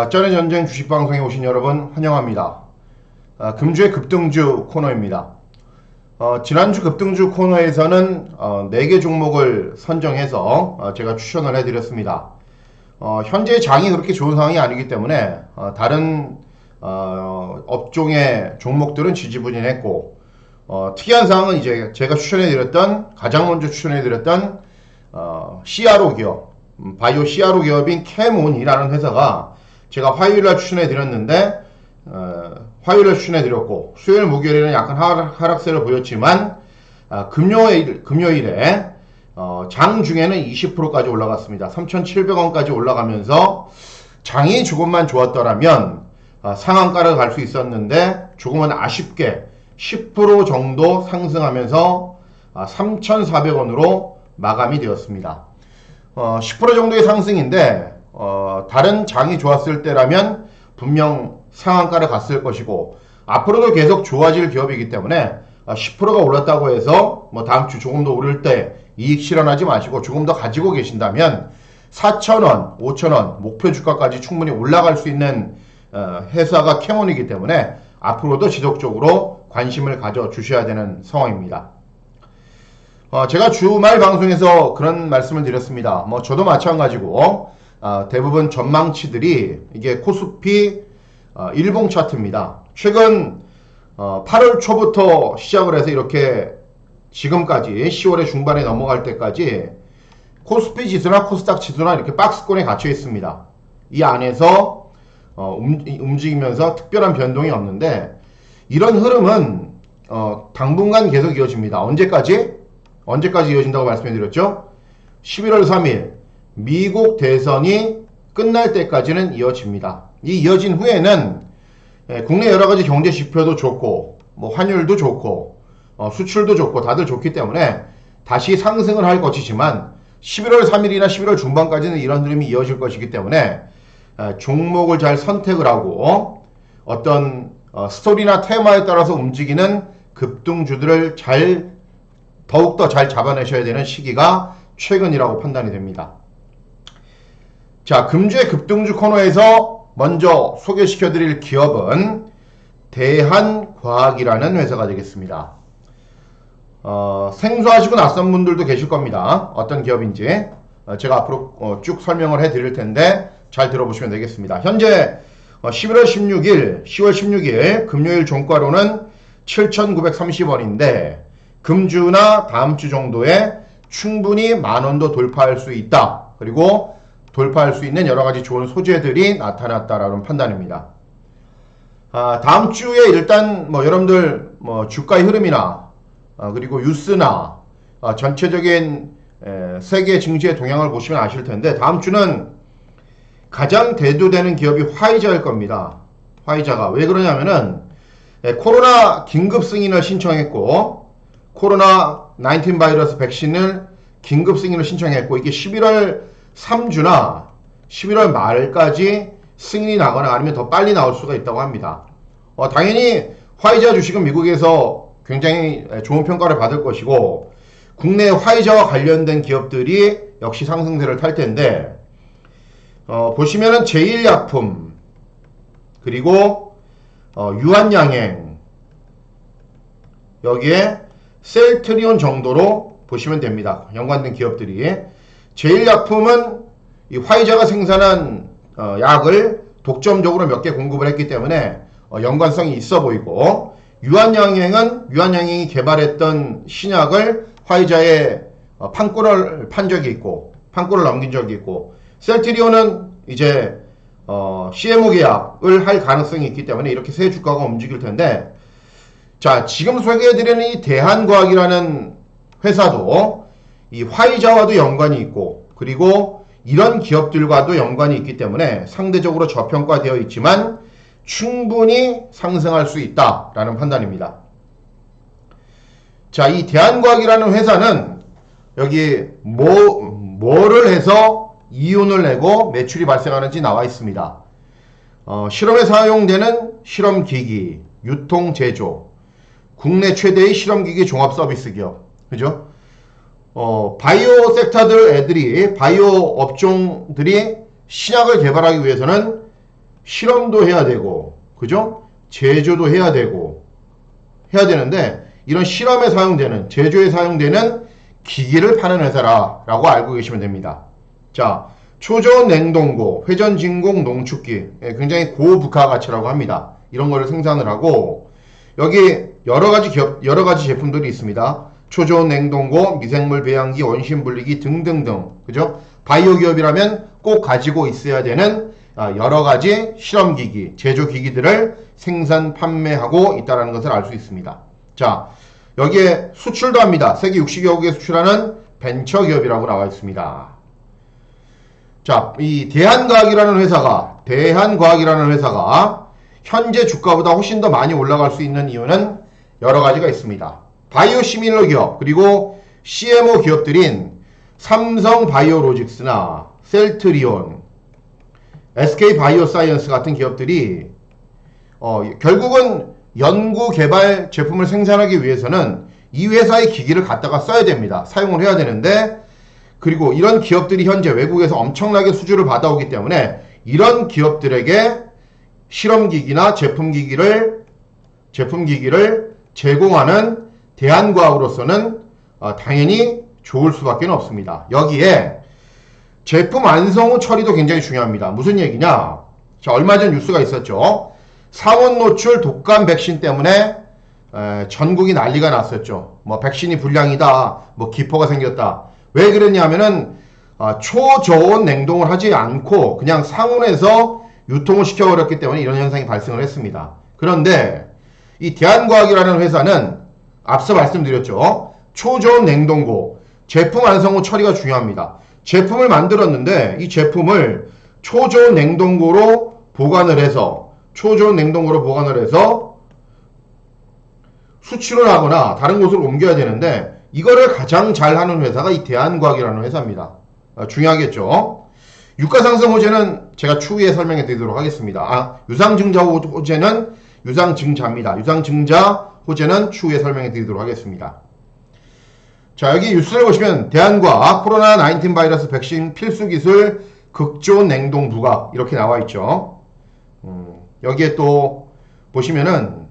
쩌네 전쟁 주식방송에 오신 여러분 환영합니다. 금주의 급등주 코너입니다. 지난주 급등주 코너에서는 4개 종목을 선정해서 제가 추천을 해드렸습니다. 현재 장이 그렇게 좋은 상황이 아니기 때문에 다른 업종의 종목들은 지지부진했고, 특이한 사항은 이제 제가 가장 먼저 추천해드렸던 CRO 기업, 바이오 CRO 기업인 캐몬이라는 회사가 제가 화요일날 추천해드렸는데, 추천해드렸고, 수요일 목요일에는 약간 하락세를 보였지만, 금요일에 장 중에는 20%까지 올라갔습니다. 3,700원까지 올라가면서 장이 조금만 좋았더라면 상한가를 갈 수 있었는데, 조금은 아쉽게 10% 정도 상승하면서 3,400원으로 마감이 되었습니다. 10% 정도의 상승인데, 다른 장이 좋았을 때라면 분명 상한가를 갔을 것이고, 앞으로도 계속 좋아질 기업이기 때문에 10%가 올랐다고 해서 뭐 다음 주 조금 더 오를 때 이익 실현하지 마시고 조금 더 가지고 계신다면 4,000원, 5,000원 목표 주가까지 충분히 올라갈 수 있는 회사가 캐몬이기 때문에 앞으로도 지속적으로 관심을 가져 주셔야 되는 상황입니다. 제가 주말 방송에서 그런 말씀을 드렸습니다. 저도 마찬가지고 대부분 전망치들이 이게 코스피 일봉 차트입니다. 최근 8월 초부터 시작을 해서 이렇게 지금까지 10월의 중반에 넘어갈 때까지 코스피 지수나 코스닥 지수나 이렇게 박스권에 갇혀 있습니다. 이 안에서 움직이면서 특별한 변동이 없는데, 이런 흐름은 당분간 계속 이어집니다. 언제까지 이어진다고 말씀드렸죠? 11월 3일 미국 대선이 끝날 때까지는 이어집니다. 이 이어진 후에는 국내 여러가지 경제 지표도 좋고, 환율도 좋고, 수출도 좋고, 다들 좋기 때문에 다시 상승을 할 것이지만 11월 3일이나 11월 중반까지는 이런 흐름이 이어질 것이기 때문에 종목을 잘 선택을 하고 어떤 스토리나 테마에 따라서 움직이는 급등주들을 더욱더 잘 잡아내셔야 되는 시기가 최근이라고 판단이 됩니다. 자, 금주의 급등주 코너에서 먼저 소개시켜드릴 기업은 대한과학이라는 회사가 되겠습니다. 생소하시고 낯선 분들도 계실 겁니다. 어떤 기업인지 제가 앞으로 쭉 설명을 해드릴 텐데 잘 들어보시면 되겠습니다. 현재 10월 16일 금요일 종가로는 7,930원인데 금주나 다음 주 정도에 충분히 만원도 돌파할 수 있다. 그리고 돌파할 수 있는 여러가지 좋은 소재들이 나타났다라는 판단입니다. 다음 주에 일단 여러분들 주가의 흐름이나 그리고 뉴스나 전체적인 세계 증시의 동향을 보시면 아실 텐데, 다음 주는 가장 대두되는 기업이 화이자일 겁니다. 화이자가 왜 그러냐면은 코로나 긴급 승인을 신청했고, 코로나 19 바이러스 백신을 긴급 승인을 신청했고, 이게 11월 3주나 11월 말까지 승인이 나거나 아니면 더 빨리 나올 수가 있다고 합니다. 당연히 화이자 주식은 미국에서 굉장히 좋은 평가를 받을 것이고, 국내 화이자와 관련된 기업들이 역시 상승세를 탈 텐데, 보시면은 제1약품, 그리고 유한양행, 여기에 셀트리온 정도로 보시면 됩니다. 연관된 기업들이. 제1약품은 이 화이자가 생산한 약을 독점적으로 몇 개 공급을 했기 때문에 연관성이 있어 보이고, 유한양행이 개발했던 신약을 화이자에 판권을 넘긴 적이 있고, 셀트리온은 이제 CMO 계약을 할 가능성이 있기 때문에 이렇게 세 주가가 움직일 텐데, 자, 지금 소개해드리는 이 대한과학이라는 회사도 이 화이자와도 연관이 있고, 그리고 이런 기업들과도 연관이 있기 때문에 상대적으로 저평가되어 있지만 충분히 상승할 수 있다라는 판단입니다. 자, 이 대한과학이라는 회사는 여기 뭐를 해서 이윤을 내고 매출이 발생하는지 나와 있습니다. 실험에 사용되는 실험기기, 유통, 제조, 국내 최대의 실험기기 종합 서비스 기업, 그죠? 바이오 섹터들 바이오 업종들이 신약을 개발하기 위해서는 실험도 해야 되고, 그죠? 제조도 해야 되고, 해야 되는데, 이런 실험에 사용되는, 제조에 사용되는 기기를 파는 회사라고 알고 계시면 됩니다. 자, 초저온 냉동고, 회전 진공 농축기, 굉장히 고부가 가치라고 합니다. 이런 거를 생산을 하고, 여기 여러 가지 제품들이 있습니다. 초저온 냉동고, 미생물 배양기, 원심 분리기 등등등, 그죠? 바이오 기업이라면 꼭 가지고 있어야 되는 여러 가지 실험기기, 제조기기들을 생산, 판매하고 있다는 것을 알 수 있습니다. 자, 여기에 수출도 합니다. 세계 60여국에 수출하는 벤처기업이라고 나와 있습니다. 자, 이 대한과학이라는 회사가 현재 주가보다 훨씬 더 많이 올라갈 수 있는 이유는 여러 가지가 있습니다. 바이오 시밀러 기업, 그리고 CMO 기업들인 삼성 바이오로직스나 셀트리온, SK 바이오사이언스 같은 기업들이 결국은 연구 개발 제품을 생산하기 위해서는 이 회사의 기기를 갖다가 써야 됩니다. 사용을 해야 되는데, 그리고 이런 기업들이 현재 외국에서 엄청나게 수주를 받아오기 때문에 이런 기업들에게 실험기기나 제품기기를 제공하는 대한과학으로서는 당연히 좋을 수밖에 없습니다. 여기에 제품 완성 후 처리도 굉장히 중요합니다. 무슨 얘기냐? 자, 얼마 전 뉴스가 있었죠. 상온 노출 독감 백신 때문에 전국이 난리가 났었죠. 뭐 백신이 불량이다, 뭐 기포가 생겼다. 왜 그랬냐면은 초저온 냉동을 하지 않고 그냥 상온에서 유통을 시켜버렸기 때문에 이런 현상이 발생을 했습니다. 그런데 이 대한과학이라는 회사는 앞서 말씀드렸죠. 초저온 냉동고, 제품 완성 후 처리가 중요합니다. 제품을 만들었는데 이 제품을 초저온 냉동고로 보관을 해서 수출을 하거나 다른 곳으로 옮겨야 되는데 이거를 가장 잘하는 회사가 이 대한과학이라는 회사입니다. 중요하겠죠. 유가상승 호재는 제가 추후에 설명해 드리도록 하겠습니다. 유상증자 호재는 유상증자입니다. 유상증자 호재는 추후에 설명해 드리도록 하겠습니다. 자, 여기 뉴스를 보시면 대한과학 코로나19 바이러스 백신 필수 기술 극저온 냉동 부각 이렇게 나와 있죠. 여기에 또 보시면은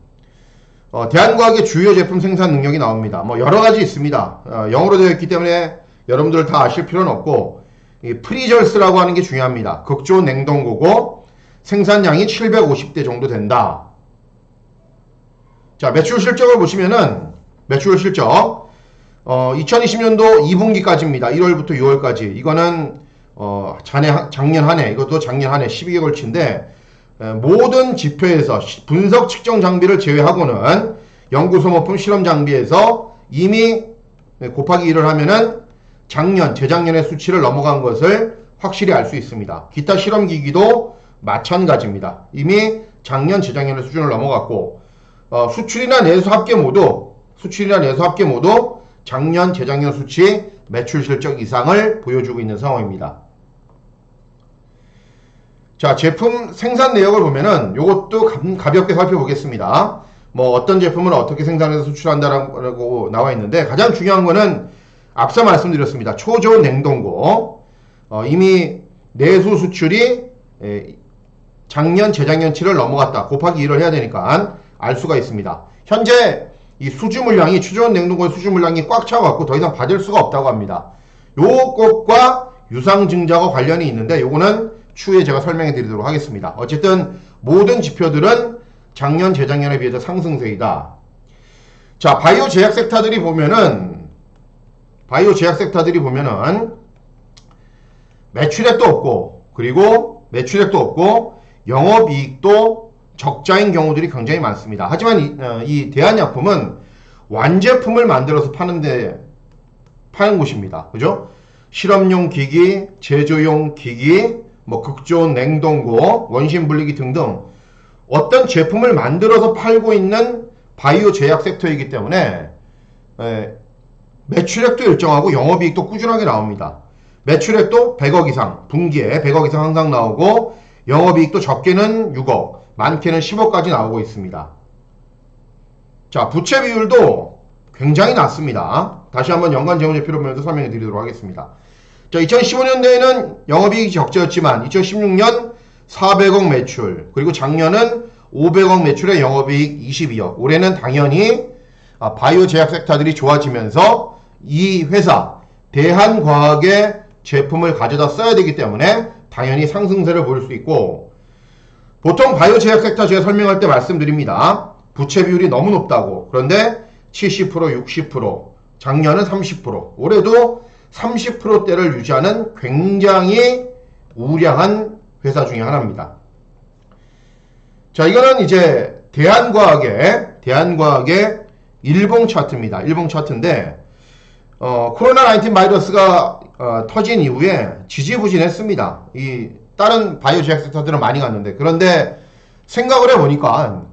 대한과학의 주요 제품 생산 능력이 나옵니다. 뭐 여러 가지 있습니다. 영어로 되어 있기 때문에 여러분들 다 아실 필요는 없고, 이 프리절스라고 하는 게 중요합니다. 극저온 냉동고고 생산량이 750대 정도 된다. 자, 매출 실적을 보시면은 매출 실적 2020년도 2분기까지입니다. 1월부터 6월까지. 이거는 작년 한 해, 이것도 작년 한 해 12개월 걸친데 모든 지표에서 분석 측정 장비를 제외하고는 연구 소모품 실험 장비에서 이미 곱하기 1을 하면은 재작년의 수치를 넘어간 것을 확실히 알 수 있습니다. 기타 실험 기기도 마찬가지입니다. 이미 재작년의 수준을 넘어갔고, 수출이나 내수 합계 모두 재작년 수치 매출 실적 이상을 보여주고 있는 상황입니다. 자, 제품 생산 내역을 보면은 요것도 가볍게 살펴보겠습니다. 뭐 어떤 제품을 어떻게 생산해서 수출한다라고 나와 있는데, 가장 중요한 거는 앞서 말씀드렸습니다. 초저온 냉동고, 이미 내수 수출이 재작년치를 넘어갔다. 곱하기 1을 해야 되니까 알 수가 있습니다. 현재 이 수주 물량이, 초저온 냉동고의 수주 물량이 꽉 차갖고 더 이상 받을 수가 없다고 합니다. 요것과 유상증자가 관련이 있는데 요거는 추후에 제가 설명해 드리도록 하겠습니다. 어쨌든 모든 지표들은 재작년에 비해서 상승세이다. 자, 바이오 제약 섹터들이 보면은 매출액도 없고 영업이익도 적자인 경우들이 굉장히 많습니다. 하지만 이 대한약품은 완제품을 만들어서 파는 곳입니다. 그죠? 실험용 기기, 제조용 기기, 뭐 극저온 냉동고, 원심 분리기 등등 어떤 제품을 만들어서 팔고 있는 바이오 제약 섹터이기 때문에 매출액도 일정하고 영업이익도 꾸준하게 나옵니다. 매출액도 100억 이상, 분기에 100억 이상 항상 나오고, 영업이익도 적게는 6억, 많게는 10억까지 나오고 있습니다. 자, 부채 비율도 굉장히 낮습니다. 다시 한번 연간 재무제표를 보면서 설명해 드리도록 하겠습니다. 자, 2015년도에는 영업이익이 적자였지만 2016년 400억 매출, 그리고 작년은 500억 매출에 영업이익 22억. 올해는 당연히 바이오 제약 섹터들이 좋아지면서 이 회사 대한과학의 제품을 가져다 써야 되기 때문에 당연히 상승세를 보일 수 있고, 보통 바이오 제약 섹터 제가 설명할 때 말씀드립니다. 부채 비율이 너무 높다고. 그런데 70%, 60%, 작년은 30%, 올해도 30%대를 유지하는 굉장히 우량한 회사 중에 하나입니다. 자, 이거는 이제 대한과학의 일봉 차트입니다. 일봉 차트인데, 코로나 19 바이러스가 터진 이후에 지지부진했습니다. 이 다른 바이오 제약 섹터들은 많이 갔는데, 그런데 생각을 해보니까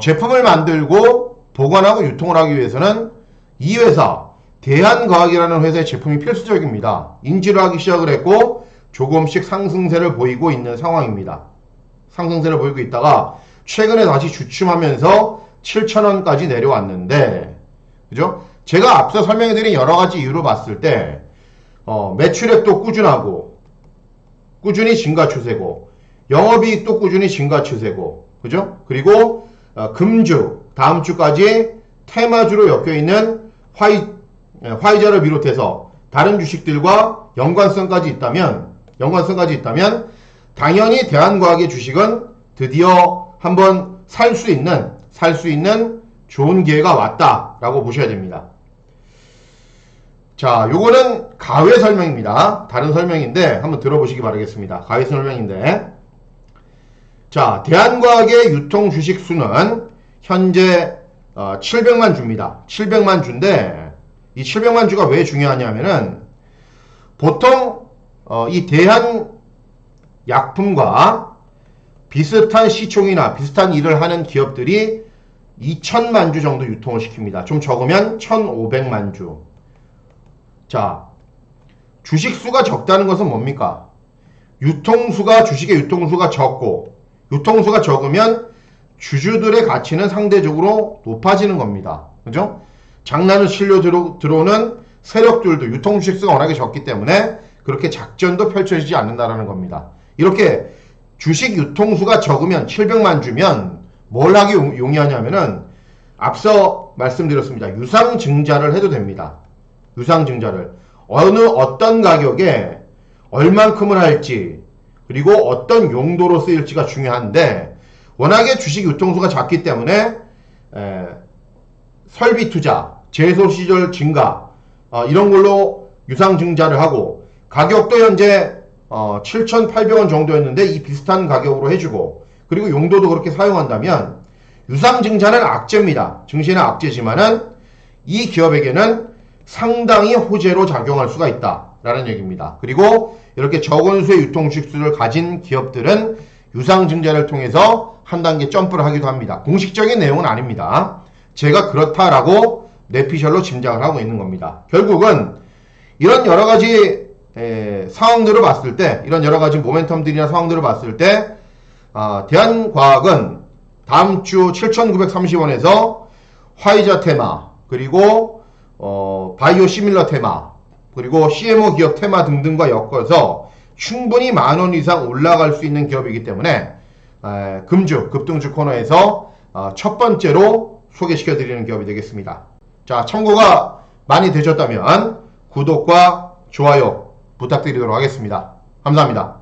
제품을 만들고 보관하고 유통을 하기 위해서는 이 회사 대한과학이라는 회사의 제품이 필수적입니다. 인지를 하기 시작을 했고 조금씩 상승세를 보이고 있는 상황입니다. 상승세를 보이고 있다가 최근에 다시 주춤하면서 7,000원까지 내려왔는데, 그죠? 제가 앞서 설명해드린 여러가지 이유로 봤을 때 매출액도 꾸준하고 꾸준히 증가 추세고, 영업이익도 꾸준히 증가 추세고, 그죠? 그리고 금주 다음 주까지 테마주로 엮여있는 화이자를 비롯해서 다른 주식들과 연관성까지 있다면 당연히 대한과학의 주식은 드디어 한번 살 수 있는 좋은 기회가 왔다라고 보셔야 됩니다. 자, 요거는 가외 설명입니다. 다른 설명인데 한번 들어보시기 바라겠습니다. 가외 설명인데, 자, 대한과학의 유통 주식 수는 현재 700만 주입니다. 700만 주인데 이 700만 주가 왜 중요하냐면은, 보통 이 대한약품과 비슷한 시총이나 비슷한 일을 하는 기업들이 2000만 주 정도 유통을 시킵니다. 좀 적으면 1500만 주. 자, 주식수가 적다는 것은 뭡니까? 주식의 유통수가 적고, 유통수가 적으면 주주들의 가치는 상대적으로 높아지는 겁니다. 그죠? 장난을 치려 들어오는 세력들도 유통주식수가 워낙에 적기 때문에 그렇게 작전도 펼쳐지지 않는다라는 겁니다. 이렇게 주식 유통수가 적으면 700만 주면 뭘 하기 용이하냐면은, 앞서 말씀드렸습니다. 유상증자를 해도 됩니다. 유상증자를 어떤 가격에 얼만큼을 할지, 그리고 어떤 용도로 쓰일지가 중요한데, 워낙에 주식 유통수가 작기 때문에 설비 투자, 제소 시절 증가, 이런 걸로 유상증자를 하고, 가격도 현재 7,800원 정도였는데 이 비슷한 가격으로 해주고, 그리고 용도도 그렇게 사용한다면 유상증자는 악재입니다. 증시는 악재지만은 이 기업에게는 상당히 호재로 작용할 수가 있다라는 얘기입니다. 그리고 이렇게 적은 수의 유통주식수를 가진 기업들은 유상증자를 통해서 한 단계 점프를 하기도 합니다. 공식적인 내용은 아닙니다. 제가 그렇다라고 뇌피셜로 짐작을 하고 있는 겁니다. 결국은 이런 여러가지 상황들을 봤을 때, 이런 여러가지 모멘텀들이나 상황들을 봤을 때, 대한과학은 다음 주 7,930원에서 화이자 테마, 그리고 바이오 시밀러 테마, 그리고 CMO 기업 테마 등등과 엮어서 충분히 10,000원 이상 올라갈 수 있는 기업이기 때문에 급등주 코너에서 첫 번째로 소개시켜 드리는 기업이 되겠습니다. 자, 참고가 많이 되셨다면 구독과 좋아요 부탁드리도록 하겠습니다. 감사합니다.